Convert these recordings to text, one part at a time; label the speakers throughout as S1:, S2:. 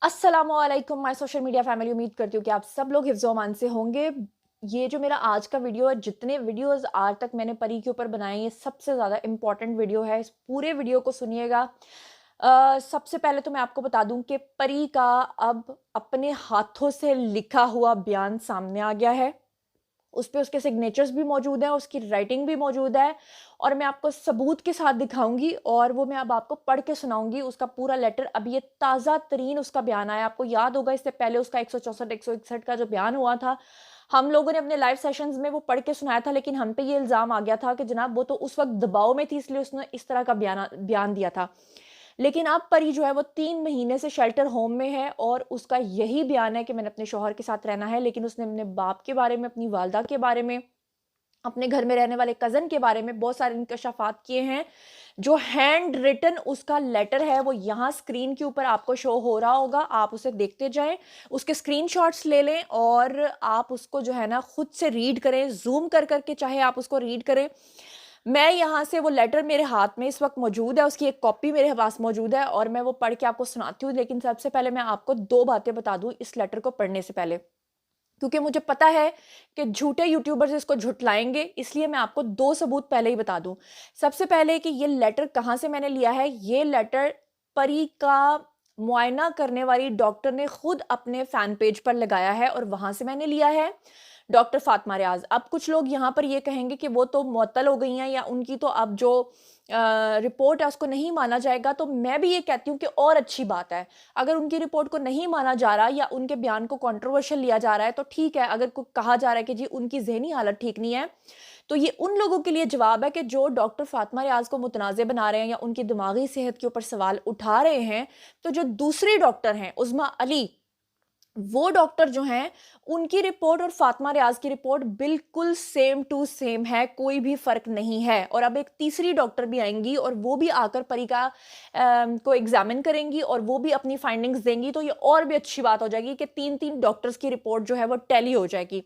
S1: अस्सलामुअलैकुम my social media family. उम्मीद करती हूँ कि आप सब लोग हिफ्ज़ व अमान से होंगे। ये जो मेरा आज का वीडियो है, जितने वीडियोस आज तक मैंने परी के ऊपर बनाए, ये सबसे ज़्यादा इम्पोर्टेंट वीडियो है। इस पूरे वीडियो को सुनिएगा। सबसे पहले तो मैं आपको बता दूं कि परी का अब अपने हाथों से लिखा हुआ बयान सामने आ गया है। उस पे उसके सिग्नेचर्स भी मौजूद हैं, उसकी राइटिंग भी मौजूद है और मैं आपको सबूत के साथ दिखाऊंगी और वो मैं अब आपको पढ़ के सुनाऊंगी उसका पूरा लेटर। अब ये ताज़ा तरीन उसका बयान आया। आपको याद होगा इससे पहले उसका 164 161 का जो बयान हुआ था, हम लोगों ने अपने लाइव सेशंस में वो पढ़ के सुनाया था, लेकिन हम पे ये इल्ज़ाम आ गया था कि जनाब वो तो उस वक्त दबाव में थी, इसलिए उसने इस तरह का बयान दिया था। लेकिन अब परी जो है वो 3 महीने से शेल्टर होम में है और उसका यही बयान है कि मैंने अपने शौहर के साथ रहना है, लेकिन उसने अपने बाप के बारे में, अपनी वालदा के बारे में, अपने घर में रहने वाले कज़न के बारे में बहुत सारे इंकशाफात किए हैं। जो हैंड रिटन उसका लेटर है वो यहाँ स्क्रीन के ऊपर आपको शो हो रहा होगा, आप उसे देखते जाएँ, उसके स्क्रीनशॉट्स ले लें और आप उसको जो है ना खुद से रीड करें, ज़ूम कर के चाहे आप उसको रीड करें। मैं यहाँ से वो लेटर मेरे हाथ में इस वक़्त मौजूद है, उसकी एक कॉपी मेरे पास मौजूद है और मैं वो पढ़ के आपको सुनाती हूँ। लेकिन सबसे पहले मैं आपको 2 बातें बता दूँ इस लेटर को पढ़ने से पहले, क्योंकि मुझे पता है कि झूठे यूट्यूबर्स इसको झुठलाएँगे, इसलिए मैं आपको 2 सबूत पहले ही बता दूँ। सबसे पहले कि ये लेटर कहाँ से मैंने लिया है, ये लेटर परी का मुआयना करने वाली डॉक्टर ने खुद अपने फ़ैन पेज पर लगाया है और वहाँ से मैंने लिया है। डॉक्टर फातिमा रियाज़। अब कुछ लोग यहाँ पर ये कहेंगे कि वो तो मुअत्तल हो गई हैं या उनकी तो अब जो रिपोर्ट है उसको नहीं माना जाएगा, तो मैं भी ये कहती हूँ कि और अच्छी बात है। अगर उनकी रिपोर्ट को नहीं माना जा रहा या उनके बयान को कंट्रोवर्शियल लिया जा रहा है तो ठीक है। अगर कहा जा रहा है कि जी उनकी ज़हनी हालत ठीक नहीं है, तो ये उन लोगों के लिए जवाब है कि जो डॉक्टर फातिमा रियाज़ को मुतनाज़ बना रहे हैं या उनकी दिमागी सेहत के ऊपर सवाल उठा रहे हैं। तो जो दूसरे डॉक्टर हैं उज़्मा अली, वो डॉक्टर जो हैं, उनकी रिपोर्ट और फातिमा रियाज़ की रिपोर्ट बिल्कुल सेम टू सेम है, कोई भी फ़र्क नहीं है। और अब एक तीसरी डॉक्टर भी आएँगी और वो भी आकर परी का को एग्ज़ामिन करेंगी और वो भी अपनी फाइंडिंग्स देंगी, तो ये और भी अच्छी बात हो जाएगी कि 3-3 डॉक्टर्स की रिपोर्ट जो है वो टैली हो जाएगी।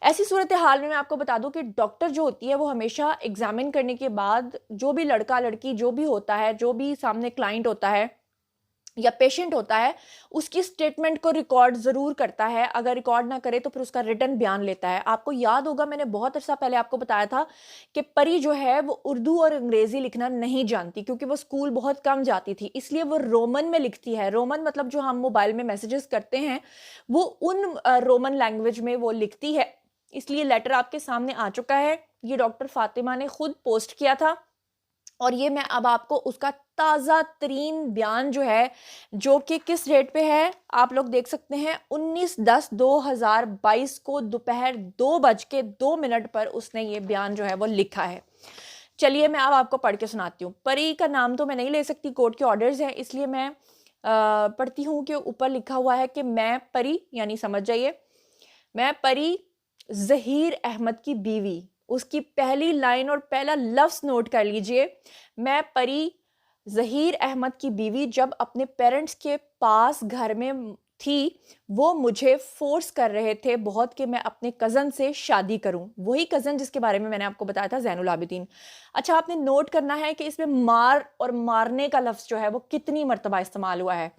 S1: ऐसी सूरत-ए-हाल में मैं आपको बता दूँ कि डॉक्टर जो होती है वो हमेशा एग्ज़ामिन करने के बाद जो भी लड़का-लड़की जो भी होता है, जो भी सामने क्लाइंट होता है या पेशेंट होता है, उसकी स्टेटमेंट को रिकॉर्ड ज़रूर करता है। अगर रिकॉर्ड ना करे तो फिर उसका रिटन बयान लेता है। आपको याद होगा मैंने बहुत अरसा पहले आपको बताया था कि परी जो है वो उर्दू और अंग्रेज़ी लिखना नहीं जानती, क्योंकि वो स्कूल बहुत कम जाती थी, इसलिए वो रोमन में लिखती है। रोमन मतलब जो हम मोबाइल में मैसेजेस करते हैं, वो उन रोमन लैंग्वेज में वो लिखती है। इसलिए लेटर आपके सामने आ चुका है। ये डॉक्टर फातिमा ने खुद पोस्ट किया था और ये मैं अब आपको उसका ताज़ा तरीन बयान जो है, जो कि किस डेट पे है, आप लोग देख सकते हैं 19/10/2022 को दोपहर 2:02 पर उसने ये बयान जो है वो लिखा है। चलिए मैं अब आपको पढ़ के सुनाती हूँ। परी का नाम तो मैं नहीं ले सकती, कोर्ट के ऑर्डर्स हैं, इसलिए मैं पढ़ती हूँ कि ऊपर लिखा हुआ है कि मैं परी, यानी समझ जाइए, मैं परी ज़हीर अहमद की बीवी। उसकी पहली लाइन और पहला लफ्ज़ नोट कर लीजिए। मैं परी ज़हीर अहमद की बीवी जब अपने पेरेंट्स के पास घर में थी, वो मुझे फ़ोर्स कर रहे थे बहुत कि मैं अपने कज़न से शादी करूँ। वही कज़न जिसके बारे में मैंने आपको बताया था, ज़ैनुल आबिदीन। अच्छा, आपने नोट करना है कि इसमें मार और मारने का लफ्ज़ जो है वो कितनी मर्तबा इस्तेमाल हुआ है।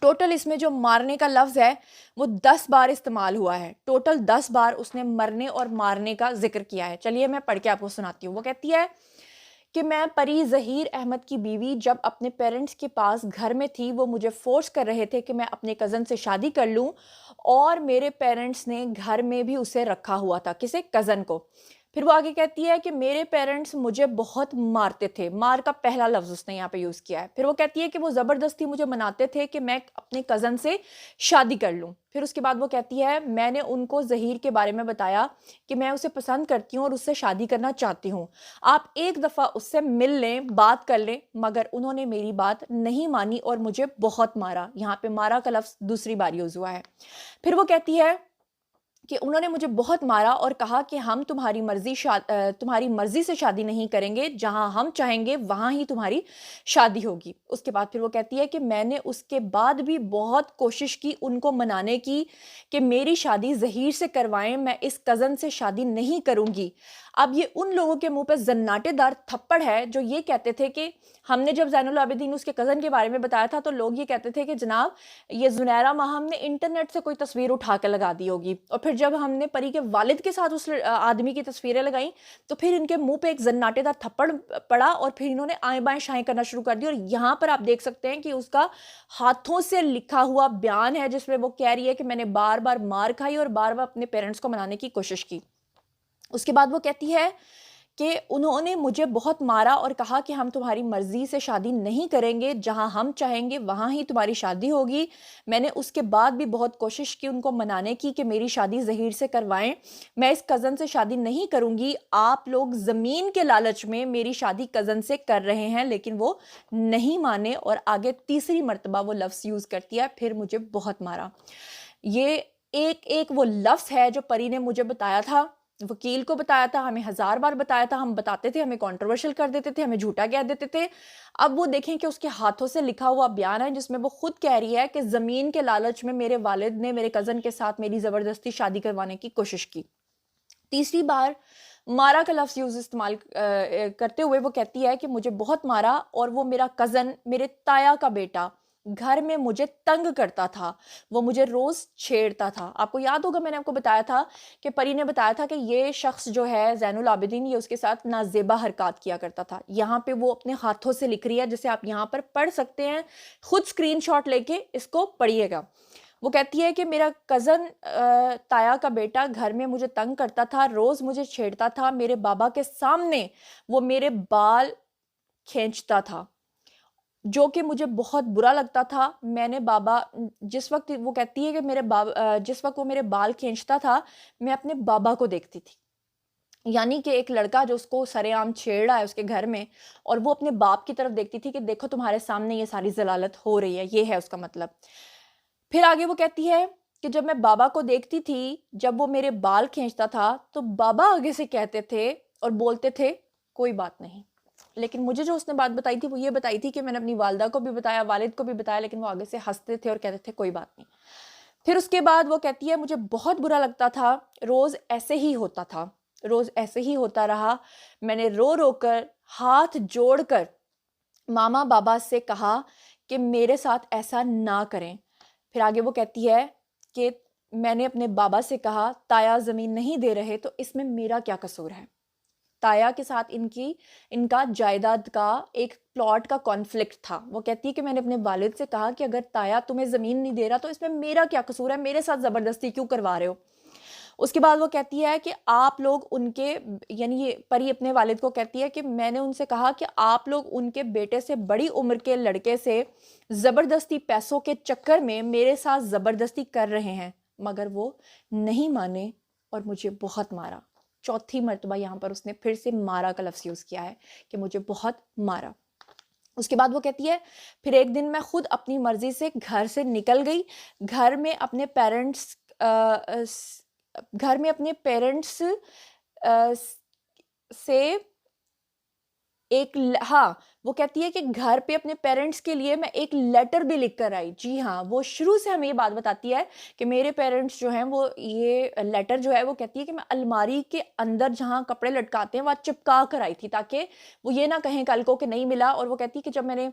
S1: टोटल इसमें जो मारने का लफ्ज़ है वो 10 बार इस्तेमाल हुआ है। टोटल 10 बार उसने मरने और मारने का ज़िक्र किया है। चलिए मैं पढ़ के आपको सुनाती हूँ। वो कहती है कि मैं परी ज़हीर अहमद की बीवी जब अपने पेरेंट्स के पास घर में थी, वो मुझे फ़ोर्स कर रहे थे कि मैं अपने कज़न से शादी कर लूँ और मेरे पेरेंट्स ने घर में भी उसे रखा हुआ था। किसे? कज़न को। फिर वो आगे कहती है कि मेरे पेरेंट्स मुझे बहुत मारते थे। मार का पहला लफ्ज़ उसने यहाँ पे यूज़ किया है। फिर वो कहती है कि वो ज़बरदस्ती मुझे मनाते थे कि मैं अपने कज़न से शादी कर लूँ। फिर उसके बाद वो कहती है मैंने उनको ज़हीर के बारे में बताया कि मैं उसे पसंद करती हूँ और उससे शादी करना चाहती हूँ। आप एक दफ़ा उससे मिल लें, बात कर लें, मगर उन्होंने मेरी बात नहीं मानी और मुझे बहुत मारा। यहाँ पे मारा का लफ्ज़ दूसरी बार यूज़ हुआ है। फिर वो कहती है कि उन्होंने मुझे बहुत मारा और कहा कि हम तुम्हारी मर्ज़ी से शादी नहीं करेंगे, जहाँ हम चाहेंगे वहाँ ही तुम्हारी शादी होगी। उसके बाद फिर वो कहती है कि मैंने उसके बाद भी बहुत कोशिश की उनको मनाने की कि मेरी शादी ज़हीर से करवाएँ, मैं इस कज़न से शादी नहीं करूँगी। अब ये उन लोगों के मुँह पे ज़न्नाटेदार थप्पड़ है जो ये कहते थे कि हमने जब ज़ैनुल आबिदीन उसके कज़न के बारे में बताया था तो लोग ये कहते थे कि जनाब ये ज़ुनैरा माहम ने इंटरनेट से कोई तस्वीर उठा के लगा दी होगी। और फिर जब हमने परी के वालिद के साथ उस आदमी की तस्वीरें लगाई तो फिर इनके मुंह पे एक जन्नाटेदार थप्पड़ पड़ा और फिर इन्होंने आए बाएं शाएं करना शुरू कर दी। और यहाँ पर आप देख सकते हैं कि उसका हाथों से लिखा हुआ बयान है जिसमें वो कह रही है कि मैंने बार बार मार खाई और बार बार अपने पेरेंट्स को मनाने की कोशिश की। उसके बाद वो कहती है कि उन्होंने मुझे बहुत मारा और कहा कि हम तुम्हारी मर्ज़ी से शादी नहीं करेंगे, जहाँ हम चाहेंगे वहाँ ही तुम्हारी शादी होगी। मैंने उसके बाद भी बहुत कोशिश की उनको मनाने की कि मेरी शादी ज़हीर से करवाएं, मैं इस कज़न से शादी नहीं करूँगी। आप लोग ज़मीन के लालच में मेरी शादी कज़न से कर रहे हैं, लेकिन वो नहीं माने और आगे तीसरी मर्तबा वो लफ्ज़ यूज़ करती है, फिर मुझे बहुत मारा। ये एक एक वो लफ्ज़ है जो परी ने मुझे बताया था, वकील को बताया था, हमें हज़ार बार बताया था, हम बताते थे, हमें कंट्रोवर्शियल कर देते थे, हमें झूठा कह देते थे। अब वो देखें कि उसके हाथों से लिखा हुआ बयान है जिसमें वो खुद कह रही है कि ज़मीन के लालच में मेरे वालिद ने मेरे कज़न के साथ मेरी ज़बरदस्ती शादी करवाने की कोशिश की। तीसरी बार मारा का लफ्ज़ इस्तेमाल करते हुए वो कहती है कि मुझे बहुत मारा और वो मेरा कज़न, मेरे ताया का बेटा घर में मुझे तंग करता था, वो मुझे रोज़ छेड़ता था। आपको याद होगा मैंने आपको बताया था कि परी ने बताया था कि ये शख्स जो है ज़ैनुल आबिदीन, ये उसके साथ नाज़ेबा हरकत किया करता था। यहाँ पे वो अपने हाथों से लिख रही है, जिसे आप यहाँ पर पढ़ सकते हैं, खुद स्क्रीनशॉट लेके इसको पढ़िएगा। वो कहती है कि मेरा कज़न ताया का बेटा घर में मुझे तंग करता था, रोज़ मुझे छेड़ता था, मेरे बाबा के सामने वो मेरे बाल खींचता था, जो कि मुझे बहुत बुरा लगता था। मैंने जिस वक़्त वो कहती है कि जिस वक़्त वो मेरे बाल खींचता था, मैं अपने बाबा को देखती थी। यानी कि एक लड़का जो उसको सरेआम छेड़ रहा है उसके घर में, और वो अपने बाप की तरफ देखती थी कि देखो तुम्हारे सामने ये सारी ज़लालत हो रही है, ये है उसका मतलब। फिर आगे वो कहती है कि जब मैं बाबा को देखती थी, जब वो मेरे बाल खींचता था, तो बाबा आगे से कहते थे और बोलते थे, कोई बात नहीं। लेकिन मुझे जो उसने बात बताई थी, वो ये बताई थी कि मैंने अपनी वालिदा को भी बताया, वालिद को भी बताया, लेकिन वो आगे से हँसते थे और कहते थे, कोई बात नहीं। फिर उसके बाद वो कहती है, मुझे बहुत बुरा लगता था, रोज़ ऐसे ही होता था, रोज़ ऐसे ही होता रहा। मैंने रो-रो कर, हाथ जोड़कर मामा बाबा से कहा कि मेरे साथ ऐसा ना करें। फिर आगे वो कहती है कि मैंने अपने बाबा से कहा, ताया ज़मीन नहीं दे रहे तो इसमें मेरा क्या कसूर है? ताया के साथ इनका जायदाद का एक प्लॉट का कॉन्फ्लिक्ट था। वो कहती है कि मैंने अपने वालिद से कहा कि अगर ताया तुम्हें ज़मीन नहीं दे रहा तो इसमें मेरा क्या कसूर है? मेरे साथ ज़बरदस्ती क्यों करवा रहे हो? उसके बाद वो कहती है कि आप लोग उनके, यानी ये परी अपने वालिद को कहती है कि मैंने उनसे कहा कि आप लोग उनके बेटे से बड़ी उम्र के लड़के से ज़बरदस्ती पैसों के चक्कर में मेरे साथ ज़बरदस्ती कर रहे हैं, मगर वो नहीं माने और मुझे बहुत मारा। चौथी मर्तबा यहाँ पर उसने फिर से मारा का लफ्ज़ यूज़ किया है कि मुझे बहुत मारा। उसके बाद वो कहती है, फिर एक दिन मैं खुद अपनी मर्ज़ी से घर से निकल गई। घर में अपने पेरेंट्स घर में अपने पेरेंट्स से हाँ, वो कहती है कि घर पे अपने पेरेंट्स के लिए मैं एक लेटर भी लिख कर आई। जी हाँ, वो शुरू से हमें ये बात बताती है कि मेरे पेरेंट्स जो हैं वो ये लेटर जो है वो कहती है कि मैं अलमारी के अंदर जहाँ कपड़े लटकाते हैं वहाँ चिपका कर आई थी, ताकि वो ये ना कहें कल को कि नहीं मिला। और वो कहती है कि जब मैंने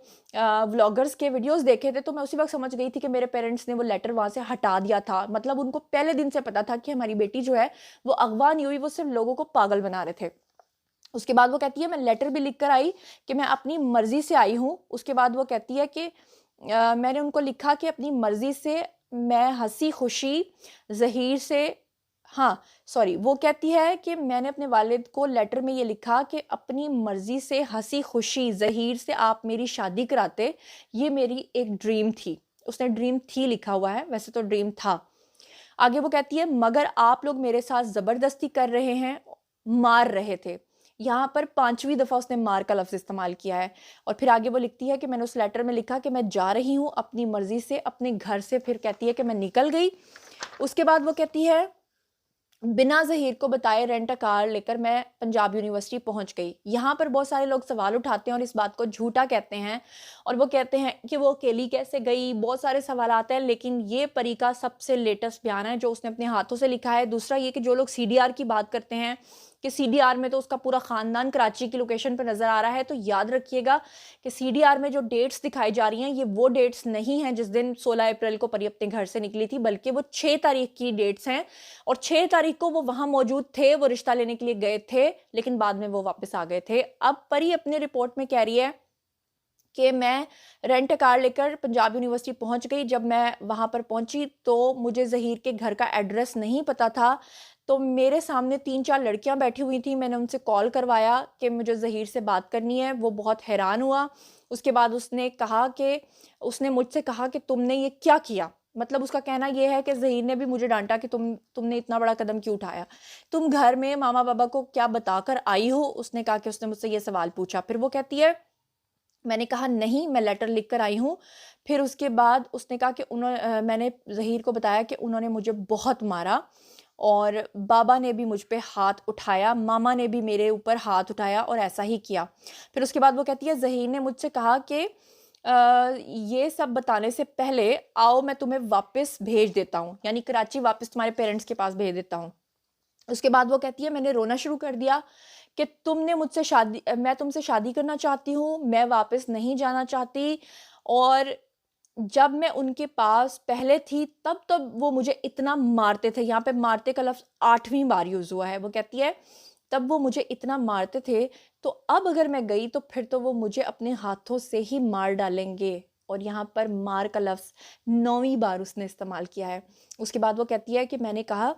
S1: व्लॉगर्स के वीडियोज़ देखे थे तो मैं उसी वक़्त समझ गई थी कि मेरे पेरेंट्स ने वो लेटर वहाँ से हटा दिया था। मतलब उनको पहले दिन से पता था कि हमारी बेटी जो है वो अगवा नहीं हुई, वो सिर्फ़ लोगों को पागल बना रहे थे। उसके बाद वो कहती है मैं लेटर भी लिख कर आई कि मैं अपनी मर्ज़ी से आई हूँ। उसके बाद वो कहती है कि मैंने उनको लिखा कि अपनी मर्ज़ी से मैं हँसी-खुशी ज़हीर से, हाँ, सॉरी, वो कहती है कि मैंने अपने वालिद को लेटर में ये लिखा कि अपनी मर्ज़ी से हँसी-खुशी ज़हीर से आप मेरी शादी कराते, ये मेरी एक ड्रीम थी। उसने ड्रीम थी लिखा हुआ है, वैसे तो ड्रीम था। आगे वो कहती है मगर आप लोग मेरे साथ ज़बरदस्ती कर रहे हैं, मार रहे थे। यहाँ पर 5वीं दफ़ा उसने मार का लफ्ज़ इस्तेमाल किया है। और फिर आगे वो लिखती है कि मैंने उस लेटर में लिखा कि मैं जा रही हूँ अपनी मर्ज़ी से अपने घर से। फिर कहती है कि मैं निकल गई। उसके बाद वो कहती है बिना ज़हीर को बताए रेंट अ कार लेकर मैं पंजाब यूनिवर्सिटी पहुंच गई। यहाँ पर बहुत सारे लोग सवाल उठाते हैं और इस बात को झूठा कहते हैं और वो कहते हैं कि वो अकेली कैसे गई, बहुत सारे सवाल आते हैं। लेकिन ये परी का सबसे लेटेस्ट बयान है जो उसने अपने हाथों से लिखा है। दूसरा ये कि जो लोग सीडीआर की बात करते हैं कि सीडीआर में तो उसका पूरा ख़ानदान कराची की लोकेशन पर नज़र आ रहा है, तो याद रखिएगा कि सीडीआर में जो डेट्स दिखाई जा रही हैं ये वो डेट्स नहीं हैं जिस दिन 16 अप्रैल को परी अपने घर से निकली थी, बल्कि वो 6 तारीख की डेट्स हैं और 6 तारीख को वो वहां मौजूद थे, वो रिश्ता लेने के लिए गए थे, लेकिन बाद में वो वापस आ गए थे। अब परी अपनी रिपोर्ट में कह रही है कि मैं रेंट कार लेकर पंजाब यूनिवर्सिटी पहुंच गई। जब मैं वहां पर पहुंची तो मुझे ज़हीर के घर का एड्रेस नहीं पता था, तो मेरे सामने 3-4 लड़कियां बैठी हुई थी। मैंने उनसे कॉल करवाया कि मुझे ज़हीर से बात करनी है। वो बहुत हैरान हुआ। उसके बाद उसने मुझसे कहा कि तुमने ये क्या किया। मतलब उसका कहना यह है कि ज़हीर ने भी मुझे डांटा कि तुमने इतना बड़ा कदम क्यों उठाया, तुम घर में मामा बाबा को क्या बताकर आई हो। उसने कहा कि उसने मुझसे ये सवाल पूछा। फिर वो कहती है, मैंने कहा नहीं, मैं लेटर लिख कर आई हूँ। फिर उसके बाद उसने कहा कि मैंने ज़हीर को बताया कि उन्होंने मुझे बहुत मारा और बाबा ने भी मुझ पे हाथ उठाया, मामा ने भी मेरे ऊपर हाथ उठाया और ऐसा ही किया। फिर उसके बाद वो कहती है, ज़हीर ने मुझसे कहा कि ये सब बताने से पहले आओ मैं तुम्हें वापस भेज देता हूँ, यानी कराची वापस तुम्हारे पेरेंट्स के पास भेज देता हूँ। उसके बाद वो कहती है, मैंने रोना शुरू कर दिया कि मैं तुमसे शादी करना चाहती हूँ, मैं वापस नहीं जाना चाहती। और जब मैं उनके पास पहले थी तब वो मुझे इतना मारते थे। यहाँ पे मारते का लफ्ज़ 8वीं बार यूज़ हुआ है। वो कहती है, तब वो मुझे इतना मारते थे, तो अब अगर मैं गई तो फिर तो वो मुझे अपने हाथों से ही मार डालेंगे। और यहाँ पर मार का लफ्ज़ 9वीं बार उसने इस्तेमाल किया है। उसके बाद वो कहती है कि मैंने कहा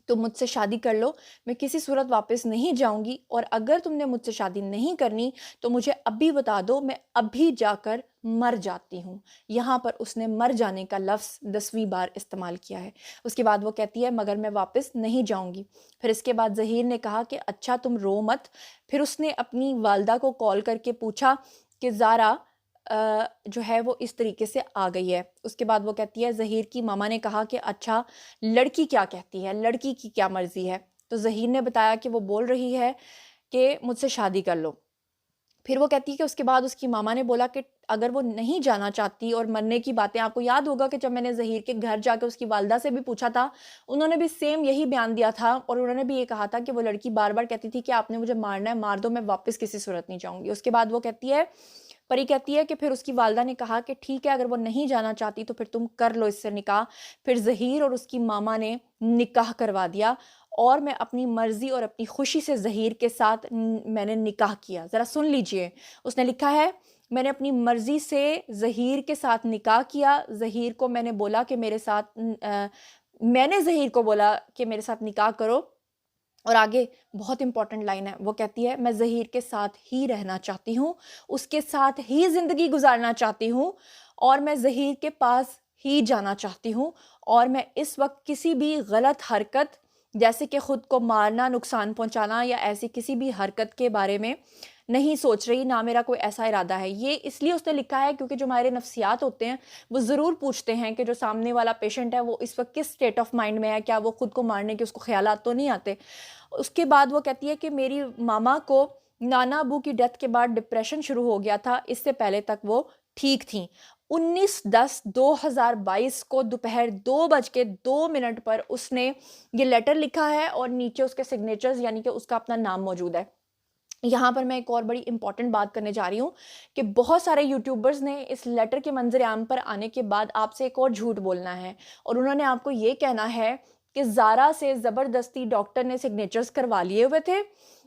S1: तुम मुझसे शादी कर लो, मैं किसी सूरत वापस नहीं जाऊंगी, और अगर तुमने मुझसे शादी नहीं करनी तो मुझे अभी बता दो, मैं अभी जाकर मर जाती हूँ। यहाँ पर उसने मर जाने का लफ्ज़ 10वीं बार इस्तेमाल किया है। उसके बाद वो कहती है, मगर मैं वापस नहीं जाऊंगी। फिर इसके बाद ज़हीर ने कहा कि अच्छा तुम रो मत। फिर उसने अपनी वालदा को कॉल करके पूछा कि ज़ारा जो है वो इस तरीके से आ गई है। उसके बाद वो कहती है, ज़हीर की मामा ने कहा कि अच्छा लड़की क्या कहती है, लड़की की क्या मर्ज़ी है। तो ज़हीर ने बताया कि वो बोल रही है कि मुझसे शादी कर लो। फिर वो कहती है कि उसके बाद उसकी मामा ने बोला कि अगर वो नहीं जाना चाहती, और मरने की बातें आपको याद होगा कि जब मैंने ज़हीर के घर जाकर उसकी वालदा से भी पूछा था, उन्होंने भी सेम यही बयान दिया था और उन्होंने भी ये कहा था कि वो लड़की बार-बार कहती थी कि आपने मुझे मारना है, मार दो, मैं वापस किसी सूरत नहीं जाऊँगी। उसके बाद वो कहती है, परी कहती है कि फिर उसकी वालदा ने कहा कि ठीक है, अगर वो नहीं जाना चाहती तो फिर तुम कर लो इससे निकाह। फिर ज़हीर और उसकी मामा ने निकाह करवा दिया और मैं अपनी मर्ज़ी और अपनी खुशी से ज़हीर के साथ मैंने निकाह किया। ज़रा सुन लीजिए, उसने लिखा है, मैंने अपनी मर्ज़ी से ज़हीर के साथ निकाह किया। मैंने ज़हीर को बोला कि मेरे साथ निकाह करो। और आगे बहुत इंपॉर्टेंट लाइन है, वो कहती है, मैं ज़हीर के साथ ही रहना चाहती हूँ, उसके साथ ही ज़िंदगी गुजारना चाहती हूँ और मैं ज़हीर के पास ही जाना चाहती हूँ। और मैं इस वक्त किसी भी गलत हरकत, जैसे कि ख़ुद को मारना, नुकसान पहुँचाना या ऐसी किसी भी हरकत के बारे में नहीं सोच रही, ना मेरा कोई ऐसा इरादा है। ये इसलिए उसने लिखा है क्योंकि जो हमारे नफ्सियात होते हैं वो ज़रूर पूछते हैं कि जो सामने वाला पेशेंट है वो इस वक्त किस स्टेट ऑफ माइंड में है, क्या वो खुद को मारने के उसको ख्यालात तो नहीं आते। उसके बाद वो कहती है कि मेरी मामा को नाना अबू की डेथ के बाद डिप्रेशन शुरू हो गया था, इससे पहले तक वो ठीक थी। 19/10/2022 को दोपहर 2:02 पर उसने ये लेटर लिखा है और नीचे उसके सिग्नेचर्स यानी कि उसका अपना नाम मौजूद है। यहाँ पर मैं एक और बड़ी इंपॉर्टेंट बात करने जा रही हूँ कि बहुत सारे यूट्यूबर्स ने इस लेटर के मंजर आम पर आने के बाद आपसे एक और झूठ बोलना है और उन्होंने आपको ये कहना है कि ज़ारा से ज़बरदस्ती डॉक्टर ने सिग्नेचर्स करवा लिए हुए थे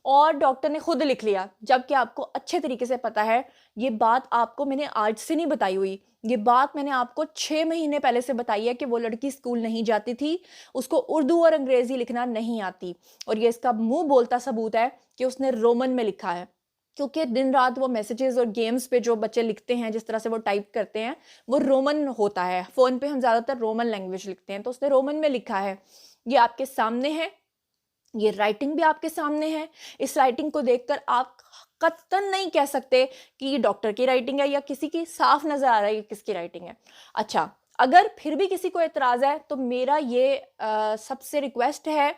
S1: और डॉक्टर ने खुद लिख लिया, जबकि आपको अच्छे तरीके से पता है ये बात आपको मैंने आज से नहीं बताई हुई। ये बात मैंने आपको 6 महीने पहले से बताई है कि वो लड़की स्कूल नहीं जाती थी, उसको उर्दू और अंग्रेज़ी लिखना नहीं आती और ये इसका मुंह बोलता सबूत है कि उसने रोमन में लिखा है। क्योंकि दिन रात वो मैसेजेस और गेम्स पे जो बच्चे लिखते हैं, जिस तरह से वो टाइप करते हैं, वो रोमन होता है। फ़ोन पे हम ज़्यादातर रोमन लैंग्वेज लिखते हैं, तो उसने रोमन में लिखा है। ये आपके सामने है, ये राइटिंग भी आपके सामने है। इस राइटिंग को देखकर आप कतई नहीं कह सकते कि ये डॉक्टर की राइटिंग है या किसी की, साफ नज़र आ रहा है कि किसकी राइटिंग है। अच्छा, अगर फिर भी किसी को एतराज़ है तो मेरा ये सबसे रिक्वेस्ट है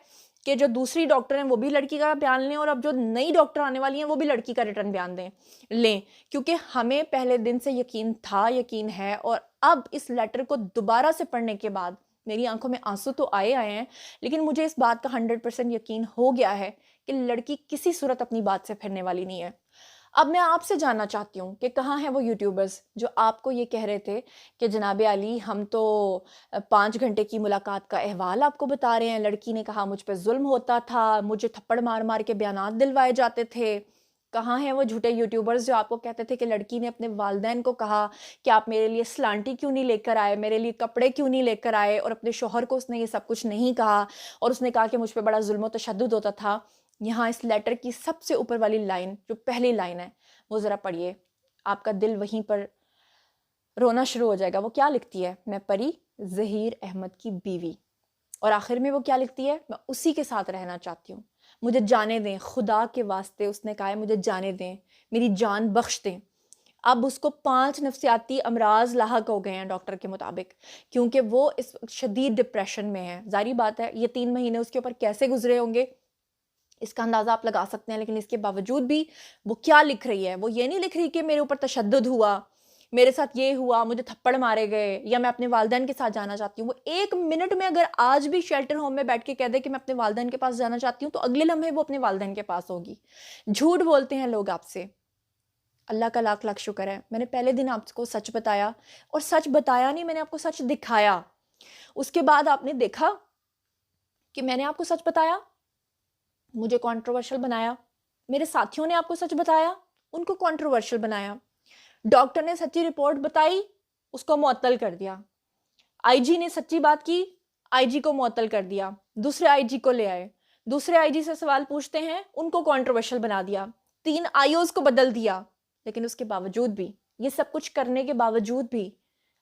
S1: कि जो दूसरी डॉक्टर हैं वो भी लड़की का बयान लें, और अब जो नई डॉक्टर आने वाली हैं वो भी लड़की का रिटर्न बयान लें, क्योंकि हमें पहले दिन से यकीन था, यकीन है, और अब इस लेटर को दोबारा से पढ़ने के बाद मेरी आंखों में आंसू तो आए हैं, लेकिन मुझे इस बात का 100% यकीन हो गया है कि लड़की किसी सूरत अपनी बात से फिरने वाली नहीं है। अब मैं आपसे जानना चाहती हूँ कि कहाँ हैं वो यूट्यूबर्स जो आपको ये कह रहे थे कि जनाब अली हम तो 5 घंटे की मुलाकात का अहवाल आपको बता रहे हैं, लड़की ने कहा मुझ पर जुल्म होता था, मुझे थप्पड़ मार मार के बयानात दिलवाए जाते थे। कहाँ हैं वो झूठे यूट्यूबर्स जो आपको कहते थे कि लड़की ने अपने वालिदैन को कहा कि आप मेरे लिए सलांटी क्यों नहीं लेकर आए, मेरे लिए कपड़े क्यों नहीं लेकर आए, और अपने शोहर को उसने ये सब कुछ नहीं कहा, और उसने कहा कि मुझ पर बड़ा जुल्म व तशद्दुद होता था। यहाँ इस लेटर की सबसे ऊपर वाली लाइन, जो पहली लाइन है, वो ज़रा पढ़िए, आपका दिल वहीं पर रोना शुरू हो जाएगा। वो क्या लिखती है? मैं परी, ज़हीर अहमद की बीवी। और आखिर में वो क्या लिखती है? मैं उसी के साथ रहना चाहती हूँ, मुझे जाने दें, खुदा के वास्ते उसने कहा है मुझे जाने दें, मेरी जान बख्श दें। अब उसको 5 नफ्सियाती अमराज लाहक हो गए हैं डॉक्टर के मुताबिक, क्योंकि वो इस वक्त शदीद डिप्रेशन में है। जारी बात है ये 3 महीने उसके ऊपर कैसे गुजरे होंगे इसका अंदाज़ा आप लगा सकते हैं, लेकिन इसके बावजूद भी वो क्या लिख रही है, वो ये नहीं लिख रही कि मेरे ऊपर तशद्दुद हुआ, मेरे साथ ये हुआ, मुझे थप्पड़ मारे गए, या मैं अपने वालिदैन के साथ जाना चाहती हूँ। वो 1 मिनट में अगर आज भी शेल्टर होम में बैठ के कह दे कि मैं अपने वालिदैन के पास जाना चाहती हूँ, तो अगले लम्हे वो अपने वालिदैन के पास होगी। झूठ बोलते हैं लोग आपसे। अल्लाह का लाख लाख शुक्र है, मैंने पहले दिन आपको सच बताया, और सच बताया नहीं, मैंने आपको सच दिखाया। उसके बाद आपने देखा कि मैंने आपको सच बताया, मुझे कंट्रोवर्शियल बनाया, मेरे साथियों ने आपको सच बताया, उनको कंट्रोवर्शियल बनाया, डॉक्टर ने सच्ची रिपोर्ट बताई, उसको मुअत्तल कर दिया, आईजी ने सच्ची बात की, आईजी को मुअत्तल कर दिया, दूसरे आईजी को ले आए, दूसरे आईजी से सवाल पूछते हैं, उनको कंट्रोवर्शियल बना दिया, 3 आईओज को बदल दिया। लेकिन उसके बावजूद भी, ये सब कुछ करने के बावजूद भी,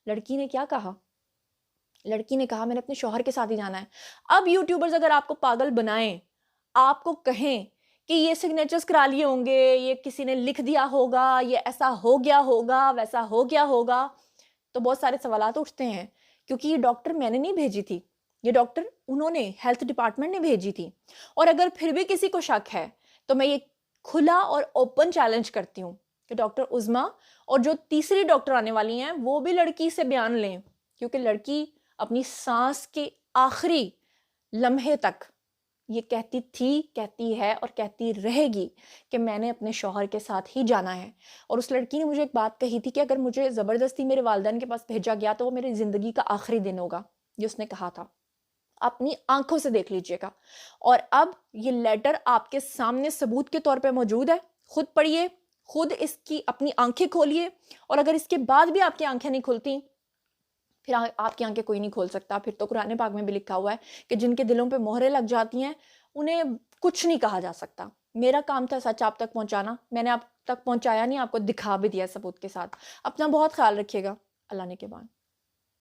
S1: लड़की ने क्या कहा? लड़की ने कहा मैंने अपने शौहर के साथ ही जाना है। अब यूट्यूबर्स अगर आपको पागल बनाएं, आपको कहें कि ये सिग्नेचर्स करा लिए होंगे, ये किसी ने लिख दिया होगा, ये ऐसा हो गया होगा, वैसा हो गया होगा, तो बहुत सारे सवालात उठते हैं, क्योंकि ये डॉक्टर मैंने नहीं भेजी थी, ये डॉक्टर उन्होंने हेल्थ डिपार्टमेंट ने भेजी थी। और अगर फिर भी किसी को शक है तो मैं ये खुला और ओपन चैलेंज करती हूँ कि डॉक्टर उज़मा और जो तीसरी डॉक्टर आने वाली हैं वो भी लड़की से बयान लें, क्योंकि लड़की अपनी सांस के आखिरी लम्हे तक ये कहती थी, कहती है और कहती रहेगी कि मैंने अपने शौहर के साथ ही जाना है। और उस लड़की ने मुझे एक बात कही थी कि अगर मुझे ज़बरदस्ती मेरे वालिदैन के पास भेजा गया तो वो मेरी ज़िंदगी का आखिरी दिन होगा, ये उसने कहा था। अपनी आंखों से देख लीजिएगा। और अब ये लेटर आपके सामने सबूत के तौर पे मौजूद है, खुद पढ़िए, खुद इसकी अपनी आंखें खोलिए, और अगर इसके बाद भी आपकी आंखें नहीं खुलती, फिर आपकी आंखें कोई नहीं खोल सकता। फिर तो कुरान पाक में भी लिखा हुआ है कि जिनके दिलों पे मोहरें लग जाती हैं उन्हें कुछ नहीं कहा जा सकता। मेरा काम था सच आप तक पहुंचाना, मैंने आप तक पहुंचाया नहीं, आपको दिखा भी दिया सबूत के साथ। अपना बहुत ख्याल रखिएगा। अल्लाह ने के बाद।